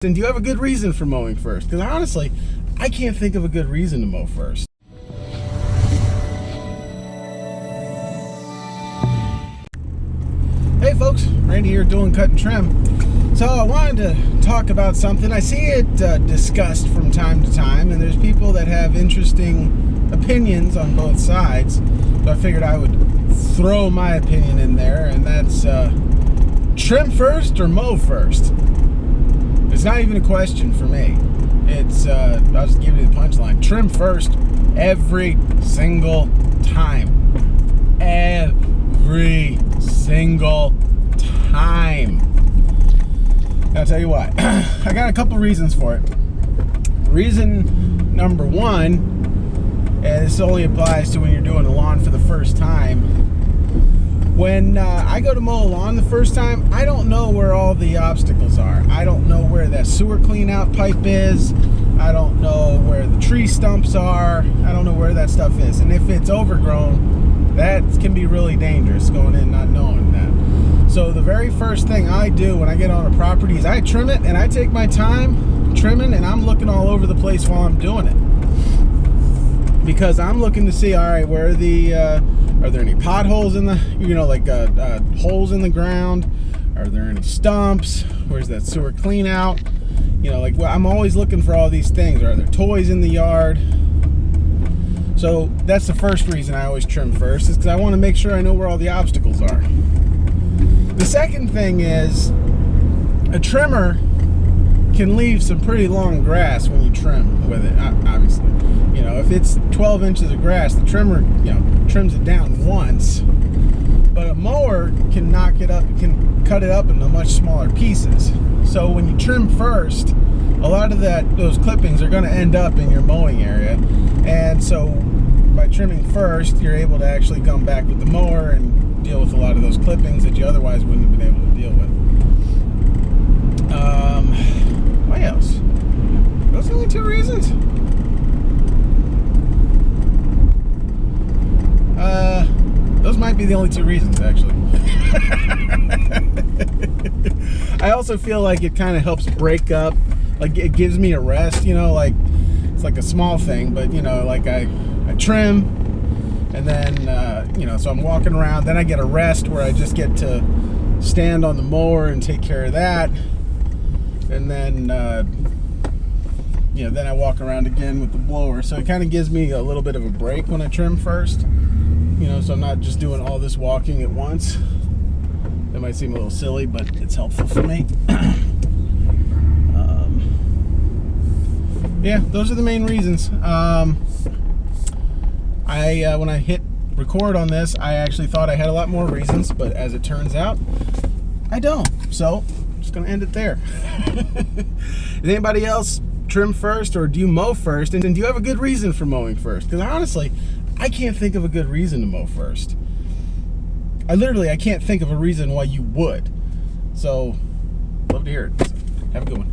And do you have a good reason for mowing first? Because honestly, I can't think of a good reason to mow first. Hey folks, Randy here, Dulin Cut Trim. So I wanted to talk about something. I see it discussed from time to time, and there's people that have interesting opinions on both sides. So I figured I would throw my opinion in there, and that's trim first or mow first. It's not even a question for me. It's, I'll just give you the punchline. Trim first every single time. Every single time. Now, I'll tell you what. I got a couple reasons for it. Reason number one, and this only applies to when you're doing a lawn for the first time. When I go to mow a lawn the first time, I don't know where all the obstacles are. I don't know where that sewer clean out pipe is. I don't know where the tree stumps are. I don't know where that stuff is. And if it's overgrown, that can be really dangerous going in not knowing that. So the very first thing I do when I get on a property is I trim it, and I take my time trimming, and I'm looking all over the place while I'm doing it. Because I'm looking to see, all right, where are there any potholes in the, like holes in the ground? Are there any stumps? Where's that sewer clean out? I'm always looking for all these things. Are there toys in the yard? So that's the first reason I always trim first, is because I want to make sure I know where all the obstacles are. The second thing is, a trimmer can leave some pretty long grass when you trim with it, obviously. If it's 12 inches of grass, the trimmer, trims it down once. But a mower can knock it up, can cut it up into much smaller pieces. So when you trim first, a lot of those clippings are going to end up in your mowing area. And so by trimming first, you're able to actually come back with the mower and deal with a lot of those clippings that you otherwise wouldn't have been able to deal with. What else? Those are the only two reasons? Those might be the only two reasons, actually. I also feel like it kind of helps break up, like it gives me a rest, it's like a small thing, but I trim, and then so I'm walking around, then I get a rest where I just get to stand on the mower and take care of that, and then then I walk around again with the blower. So it kind of gives me a little bit of a break when I trim first, so I'm not just doing all this walking at once. That might seem a little silly, but it's helpful for me. Yeah, those are the main reasons. When I hit record on this, I actually thought I had a lot more reasons, but as it turns out, I don't. So I'm just gonna end it there. Is anybody else trim first, or do you mow first? And do you have a good reason for mowing first? Because honestly, I can't think of a good reason to mow first. I can't think of a reason why you would. So, love to hear it. So, have a good one.